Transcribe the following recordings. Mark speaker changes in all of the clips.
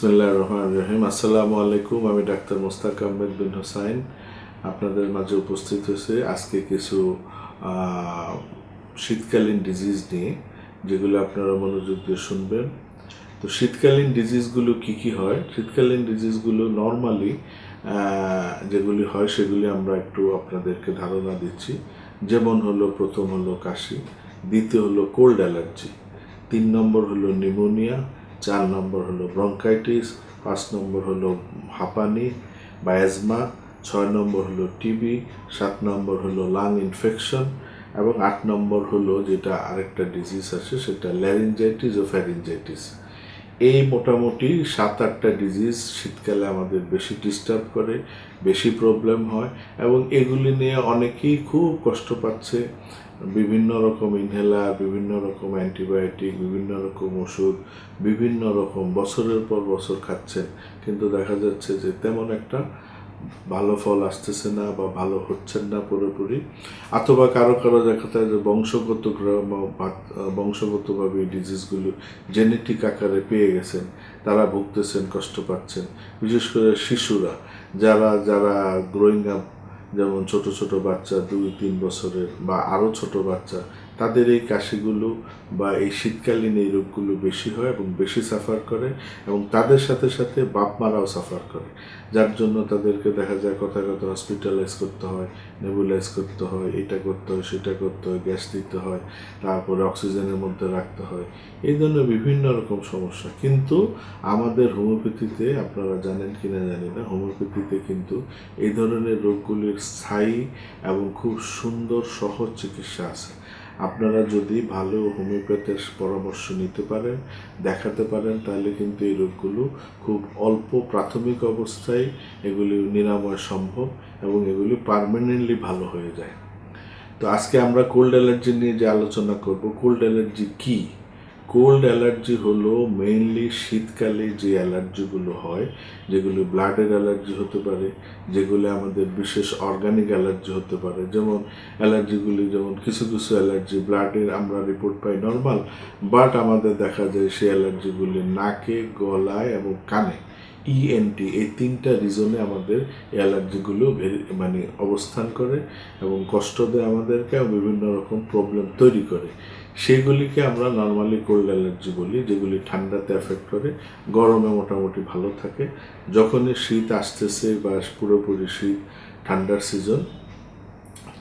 Speaker 1: বিসমিল্লাহির রহমানির রহিম। আসসালামু আলাইকুম। আমি ডাক্তার মোস্তাক আহমেদ বিন হোসাইন আপনাদের মাঝে উপস্থিত হয়েছে আজকে কিছু শীতকালীন ডিজিজ নিয়ে, যেগুলো আপনারা মনোযোগ দিয়ে শুনবেন। তো শীতকালীন ডিজিজগুলো কি হয়? শীতকালীন ডিজিজগুলো নর্মালি যেগুলি হয় সেগুলি আমরা একটু আপনাদেরকে ধারণা দিচ্ছি। যেমন হলো, প্রথম হলো কাশি, দ্বিতীয় হলো কোল্ড অ্যালার্জি, 3 নম্বর হলো নিউমোনিয়া, 4 নম্বর হলো ব্রঙ্কাইটিস, 5 নম্বর হলো হাঁপানি বা অ্যাজমা, 6 নম্বর হলো টিবি, 7 নম্বর হলো লাং ইনফেকশন এবং 8 নম্বর হলো যেটা আরেকটা ডিজিজ আছে সেটা ল্যারিঞ্জাইটিস ও ফ্যারিঞ্জাইটিস। এই মোটামুটি 7-8টা ডিজিজ শীতকালে আমাদের বেশি ডিস্টার্ব করে, বেশি প্রবলেম হয় এবং এগুলি নিয়ে অনেকেই খুব কষ্ট পাচ্ছে। বিভিন্ন রকম ইনহেলার, বিভিন্ন রকম অ্যান্টিবায়োটিক, বিভিন্ন রকম ওষুধ, বিভিন্ন রকম বছরের পর বছর খাচ্ছেন, কিন্তু দেখা যাচ্ছে যে তেমন একটা ভালো ফল আসতেছে না বা ভালো হচ্ছেন না পুরোপুরি। অথবা কারো কারো দেখা যায় যে বংশগতভাবে এই ডিজিজগুলো জেনেটিক আকারে পেয়ে গেছেন, তারা ভুগতেছেন, কষ্ট পাচ্ছেন। বিশেষ করে শিশুরা, যারা যারা গ্রোয়িং আপ, যেমন ছোট ছোট বাচ্চা 2-3 বছরের বা আরও ছোট বাচ্চা, তাদের এই কাশিগুলো বা এই শীতকালীন এই রোগগুলো বেশি হয় এবং বেশি সাফার করে এবং তাদের সাথে সাথে বাপ মারাও সাফার করে, যার জন্য তাদেরকে দেখা যায় কথা কথা হসপিটালাইজ করতে হয়, নেবুলাইজ করতে হয়, এটা করতে হয়, সেটা করতে হয়, গ্যাস দিতে হয়, তারপরে অক্সিজেনের মধ্যে রাখতে হয়, এই ধরনের বিভিন্ন রকম সমস্যা। কিন্তু আমাদের হোমিওপ্যাথিতে, আপনারা জানেন কিনা জানি না, হোমিওপ্যাথিতে কিন্তু এই ধরনের রোগগুলির স্থায়ী এবং খুব সুন্দর সহজ চিকিৎসা আছে। আপনারা যদি ভালো হোমিওপ্যাথের পরামর্শ নিতে পারেন, দেখাতে পারেন, তাহলে কিন্তু এই রোগগুলো খুব অল্প প্রাথমিক অবস্থায় এগুলি নিরাময় সম্ভব এবং এগুলি পার্মানেন্টলি ভালো হয়ে যায়। তো আজকে আমরা কোল্ড অ্যালার্জি নিয়ে যে আলোচনা করব, কোল্ড অ্যালার্জি কী? কোল্ড অ্যালার্জি হলো মেইনলি শীতকালে যে অ্যালার্জিগুলো হয়, যেগুলো ব্লাডের অ্যালার্জি হতে পারে, যেগুলো আমাদের বিশেষ অর্গানিক অ্যালার্জি হতে পারে। যেমন অ্যালার্জিগুলি, যেমন কিছু কিছু অ্যালার্জি ব্লাডের আমরা রিপোর্ট পাই নর্মাল, বাট আমাদের দেখা যায় সেই অ্যালার্জিগুলি নাকে, গলায় এবং কানে, ইএনটি, এই 3টা রিজনে আমাদের অ্যালার্জিগুলো অবস্থান করে এবং কষ্ট দেয় আমাদেরকে এবং বিভিন্ন রকম প্রবলেম তৈরি করে। সেগুলিকে আমরা নর্মালি কোল্ড অ্যালার্জি বলি, যেগুলি ঠান্ডাতে এফেক্ট করে, গরমে মোটামুটি ভালো থাকে। যখনই শীত আসতেছে বা পুরোপুরি শীত, ঠান্ডার সিজন,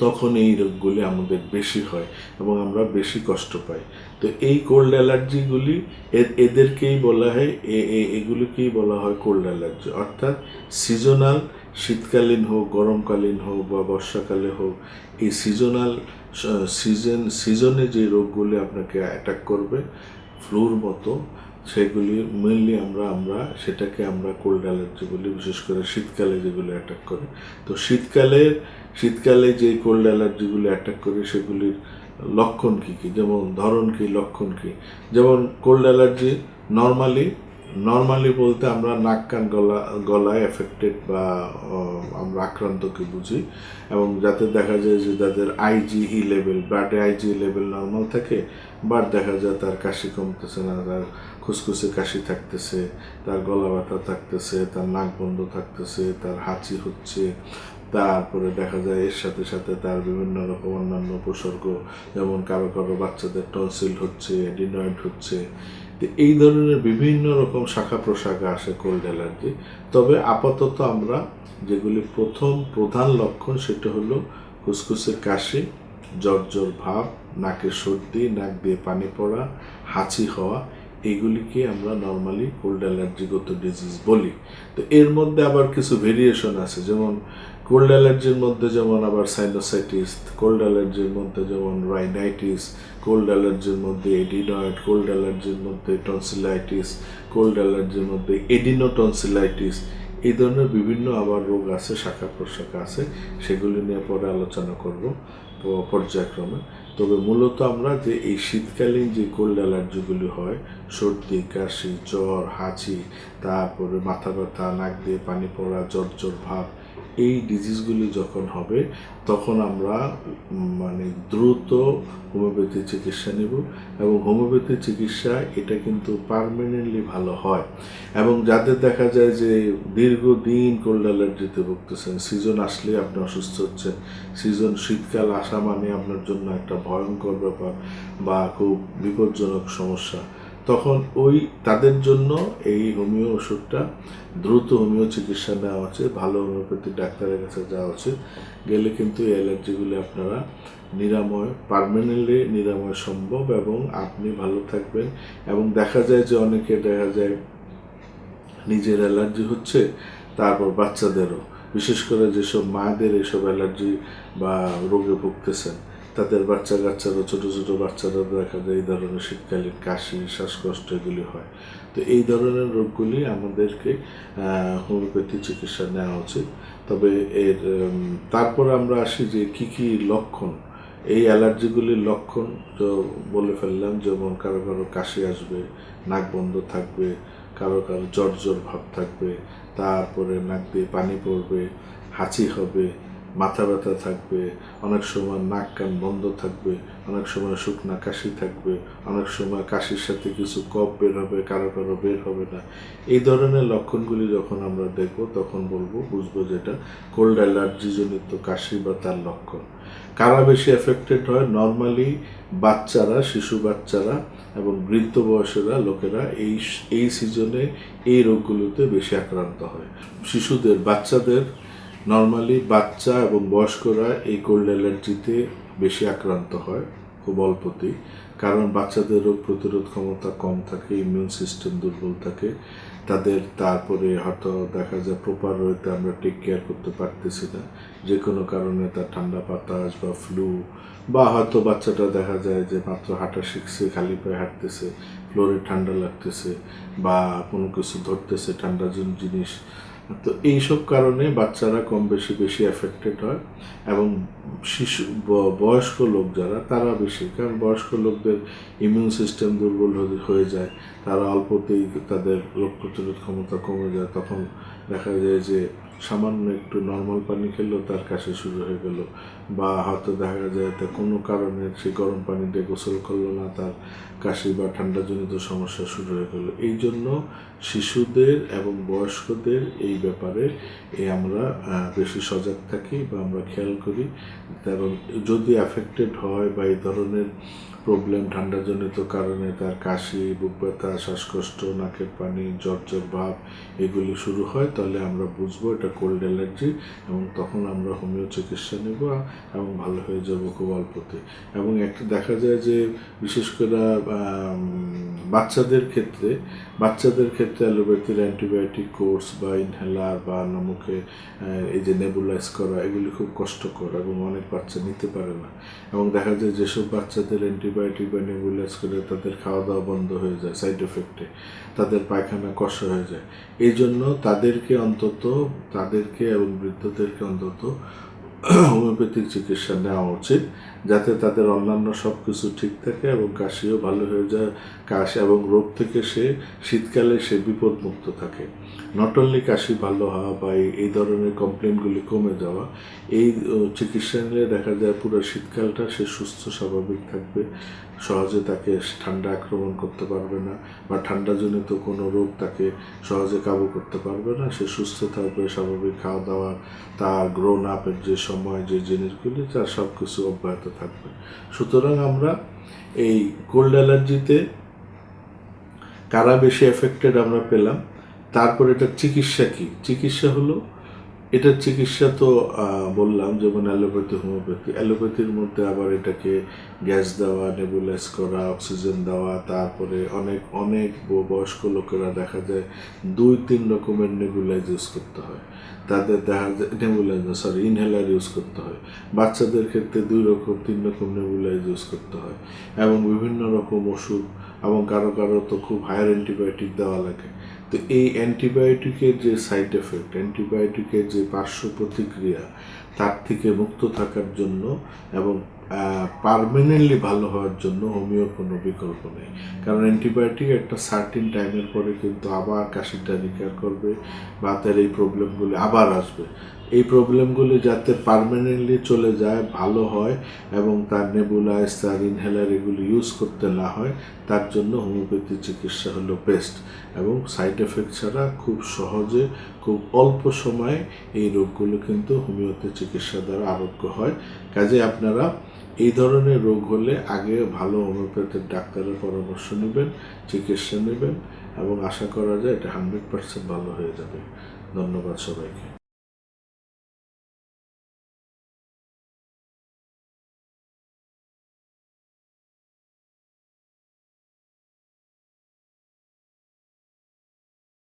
Speaker 1: তখন এই রোগগুলি আমাদের বেশি হয় এবং আমরা বেশি কষ্ট পাই। তো এই কোল্ড অ্যালার্জিগুলি এদেরকেই বলা হয়, এগুলিকেই বলা হয় কোল্ড অ্যালার্জি। অর্থাৎ সিজনাল, শীতকালীন হোক, গরমকালীন হোক বা বর্ষাকালে হোক, এই সিজনে যে রোগগুলি আপনাকে অ্যাটাক করবে ফ্লুর মতো, সেগুলি মেনলি আমরা সেটাকে আমরা কোল্ড অ্যালার্জি বলি, বিশেষ করে শীতকালে যেগুলো অ্যাটাক করে। তো শীতকালে যে কোল্ড অ্যালার্জিগুলো অ্যাটাক করে সেগুলির লক্ষণ কী কী, যেমন ধরন কী, লক্ষণ কী। যেমন কোল্ড অ্যালার্জি নর্মালি বলতে আমরা নাক, কান, গলায় এফেক্টেড বা আমরা আক্রান্তকে বুঝি, এবং যাতে দেখা যায় যে যাদের আইজিই লেভেল, ব্লাডে আইজিই লেভেল নর্মাল থাকে, বাট দেখা যায় তার কাশি কমতেছে না, তার খুসখুসে কাশি থাকতেছে, তার গলা ব্যথা থাকতেছে, তার নাক বন্ধ থাকতেছে, তার হাঁচি হচ্ছে, তারপরে দেখা যায় এর সাথে সাথে তার বিভিন্ন রকম অন্যান্য উপসর্গ, যেমন কারো কারো বাচ্চাদের টনসিল হচ্ছে, অ্যাডিনয়েড হচ্ছে। তো এই ধরনের বিভিন্ন রকম শাখা প্রশাখা আসে কোল্ড অ্যালার্জি। তবে আপাতত আমরা যেগুলি প্রধান লক্ষণ, সেটা হলো খুসখুসে কাশি, জ্বর ভাব, নাকে সর্দি, নাক দিয়ে পানি পড়া, হাঁচি হওয়া, এইগুলিকে আমরা নর্মালি কোল্ড অ্যালার্জিগত ডিজিজ বলি। তো এর মধ্যে আবার কিছু ভেরিয়েশন আছে, যেমন কোল্ড অ্যালার্জির মধ্যে যেমন আবার সাইনোসাইটিস, কোল্ড অ্যালার্জির মধ্যে যেমন রাইনাইটিস, কোল্ড অ্যালার্জির মধ্যে এডিনয়েড, কোল্ড অ্যালার্জির মধ্যে টনসিলাইটিস, কোল্ড অ্যালার্জির মধ্যে এডিনোটনসিলাইটিস, এই ধরনের বিভিন্ন আবার রোগ আছে, শাখা প্রশাখা আছে, সেগুলি নিয়ে পরে আলোচনা করব পর্যায়ক্রমে। তবে মূলত আমরা যে এই শীতকালীন যে কোল্ড অ্যালার্জিগুলি হয়, সর্দি, কাশি, জ্বর, হাঁচি, তারপরে মাথা ব্যথা, নাক দিয়ে পানি পড়া, জ্বর জ্বর ভাব, এই ডিজিজগুলি যখন হবে তখন আমরা মানে দ্রুত হোমিওপ্যাথি চিকিৎসা নেব। এবং হোমিওপ্যাথি চিকিৎসা এটা কিন্তু পার্মানেন্টলি ভালো হয়। এবং যাদের দেখা যায় যে দীর্ঘদিন কোল্ড অ্যালার্জিতে ভুগতেছেন, সিজন আসলে আপনি অসুস্থ হচ্ছেন, সিজন শীতকাল আসা মানে আপনার জন্য একটা ভয়ঙ্কর ব্যাপার বা খুব বিপজ্জনক সমস্যা, তখন তাদের জন্য এই হোমিও ওষুধটা দ্রুত হোমিও চিকিৎসা নেওয়া উচিত, ভালো হোমিওপ্যাথি ডাক্তারের কাছে যাওয়া উচিত। গেলে কিন্তু এই অ্যালার্জিগুলি আপনারা পার্মানেন্টলি নিরাময় সম্ভব এবং আপনি ভালো থাকবেন। এবং দেখা যায় যে দেখা যায় নিজের অ্যালার্জি হচ্ছে, তারপর বাচ্চাদেরও, বিশেষ করে যেসব মায়েদের এসব অ্যালার্জি বা রোগে ভুগতেছেন তাদের বাচ্চারা, ছোটো ছোটো বাচ্চারা দেখা যায় এই ধরনের শীতকালীন কাশি, শ্বাসকষ্ট এগুলি হয়। তো এই ধরনের রোগগুলি আমাদেরকে হোমিওপ্যাথি চিকিৎসা নেওয়া উচিত। তবে তারপর আমরা আসি যে কী কী লক্ষণ, এই অ্যালার্জিগুলির লক্ষণ তো বলে ফেললাম, যেমন কারো কারো কাশি আসবে, নাক বন্ধ থাকবে, কারো কারো জ্বর জ্বর ভাব থাকবে, তারপরে নাক দিয়ে পানি পড়বে, হাঁচি হবে, মাথা ব্যথা থাকবে, অনেক সময় নাক কান বন্ধ থাকবে, অনেক সময় শুকনা কাশি থাকবে, অনেক সময় কাশির সাথে কিছু কফ বের হবে, কারো কারো বের হবে না। এই ধরনের লক্ষণগুলি যখন আমরা দেখব তখন বুঝবো যেটা কোল্ড অ্যালার্জিজনিত কাশি বা তার লক্ষণ। কারা বেশি এফেক্টেড হয়? নর্মালি বাচ্চারা, শিশু বাচ্চারা এবং বৃদ্ধ বয়সেরা লোকেরা এই সিজনে এই রোগগুলোতে বেশি আক্রান্ত হয়। বাচ্চাদের নর্মালি বাচ্চা এবং বয়স্করা এই কোল্ড অ্যালার্জিতে বেশি আক্রান্ত হয় খুব অল্পতেই, কারণ বাচ্চাদের রোগ প্রতিরোধ ক্ষমতা কম থাকে, ইমিউন সিস্টেম দুর্বল থাকে তাদের। তারপরে হয়তো দেখা যায় প্রপার ওয়েতে আমরা টেক কেয়ার করতে পারতেছি না, যে কোনো কারণে তার ঠান্ডা বাতাস বা ফ্লু, বা হয়তো বাচ্চাটা দেখা যায় যে মাত্র হাঁটা শিখছে, খালি পায়ে হাঁটতেছে, ফ্লোরে ঠান্ডা লাগতেছে বা কোনো কিছু ধরতেছে ঠান্ডা জিনিস। তো এইসব কারণে বাচ্চারা কম বেশি এফেক্টেড হয়। এবং বয়স্ক লোক যারা, তারা বেশি, কারণ বয়স্ক লোকদের ইমিউন সিস্টেম দুর্বল হয়ে যায়, তারা অল্পতেই তাদের রোগ প্রতিরোধ ক্ষমতা কমে যায়। তখন দেখা যায় যে সামান্য একটু নর্মাল পানি খেলেও তার কাশি শুরু হয়ে গেল, বা হয়তো দেখা যায় তা কোনো কারণে সে গরম পানি দিয়ে গোসল করলো না, তার কাশি বা ঠান্ডাজনিত সমস্যা শুরু হয়ে গেল। এই জন্য শিশুদের এবং বয়স্কদের এই ব্যাপারে আমরা বেশি সজাগ থাকি বা আমরা খেয়াল করি। এবং যদি অ্যাফেক্টেড হয় বা এই ধরনের প্রবলেম ঠান্ডাজনিত কারণে তার কাশি, বুক ব্যথা, শ্বাসকষ্ট, নাকের পানি, জ্বর জ্বর ভাব এগুলি শুরু হয়, তাহলে আমরা বুঝবো এটা কোল্ড অ্যালার্জি, এবং তখন আমরা হোমিও চিকিৎসা নেব এবং ভালো হয়ে যাব খুব অল্পতে। এবং একটা দেখা যায় যে বিশেষ করে বাচ্চাদের ক্ষেত্রে অ্যালোপ্যাথির অ্যান্টিবায়োটিক কোর্স বা ইনহেলার বা মুখে এই যে নেবুলাইজ করা, এগুলি খুব কষ্টকর এবং অনেক বাচ্চা নিতে পারে না। এবং দেখা যায় যেসব বাচ্চাদের অ্যান্টিবায়োটিক বা নেবুলাইজ করে তাদের খাওয়া দাওয়া বন্ধ হয়ে যায় সাইড এফেক্টে, তাদের পায়খানা কষ্ট হয়ে যায়। এই জন্য তাদেরকে এবং বৃদ্ধদেরকে অন্তত হোমিওপ্যাথিক চিকিৎসা নেওয়া উচিত, যাতে তাদের অন্যান্য সব কিছু ঠিক থাকে এবং কাশিও ভালো হয়ে যায়, এবং রোগ থেকে শীতকালে বিপদমুক্ত থাকে। নট অনলি কাশি ভালো হওয়া বা এই ধরনের কমপ্লেনগুলি কমে যাওয়া, এই চিকিৎসা নিলে দেখা যায় পুরো শীতকালটা সে সুস্থ স্বাভাবিক থাকবে, সহজে তাকে ঠান্ডা আক্রমণ করতে পারবে না বা ঠান্ডাজনিত কোনো রোগ তাকে সহজে কাবু করতে পারবে না, সে সুস্থ থাকবে, স্বাভাবিক খাওয়া দাওয়া, তার গ্রোন আপের যে সময় যে জিনিসগুলি তার সব কিছু অব্যাহত থাকবে। সুতরাং আমরা এই কোল্ড অ্যালার্জিতে কারা বেশি এফেক্টেড আমরা পেলাম। তারপর এটার চিকিৎসা কী? চিকিৎসা হলো, এটার চিকিৎসা তো বললাম, যেমন অ্যালোপ্যাথি, হোমিওপ্যাথি। অ্যালোপ্যাথির মধ্যে আবার এটাকে গ্যাস দেওয়া, নেবুলাইজ করা, অক্সিজেন দেওয়া, তারপরে অনেক বয়স্ক লোকেরা দেখা যায় 2-3 রকমের নেবুলাইজ ইউজ করতে হয়, তাদের দেখা যায় ইনহেলার ইউজ করতে হয়। বাচ্চাদের ক্ষেত্রে 2-3 রকম নেবুলাইজ ইউজ করতে হয় এবং বিভিন্ন রকম ওষুধ, এবং কারো তো খুব হায়ার অ্যান্টিবায়োটিক দেওয়া লাগে। তো এই অ্যান্টিবায়োটিকের যে সাইড এফেক্ট, অ্যান্টিবায়োটিকের যে পার্শ্ব প্রতিক্রিয়া, তার থেকে মুক্ত থাকার জন্য এবং পার্মানেন্টলি ভালো হওয়ার জন্য হোমিওর কোনো বিকল্প নেই। কারণ অ্যান্টিবায়োটিক একটা সার্টিন টাইমের পরে কিন্তু আবার কাশিটা রিকার করবে, বাতের এই প্রবলেমগুলি আবার আসবে। এই প্রবলেমগুলি যাতে পার্মানেন্টলি চলে যায়, ভালো হয় এবং তার নেবুলাইজ, তার ইনহেলার এগুলি ইউজ করতে না হয়, তার জন্য হোমিওপ্যাথি চিকিৎসা হলো বেস্ট এবং সাইড এফেক্ট ছাড়া খুব সহজে, খুব অল্প সময়ে এই রোগগুলো কিন্তু হোমিওপ্যাথি চিকিৎসা দ্বারা আরোগ্য হয়। কাজে আপনারা এই ধরনের রোগ হলে আগে ভালো হোমিওপ্যাথির ডাক্তারের পরামর্শ নেবেন, চিকিৎসা নেবেন এবং আশা করা যায় এটা 100% ভালো হয়ে যাবে। ধন্যবাদ সবাইকে।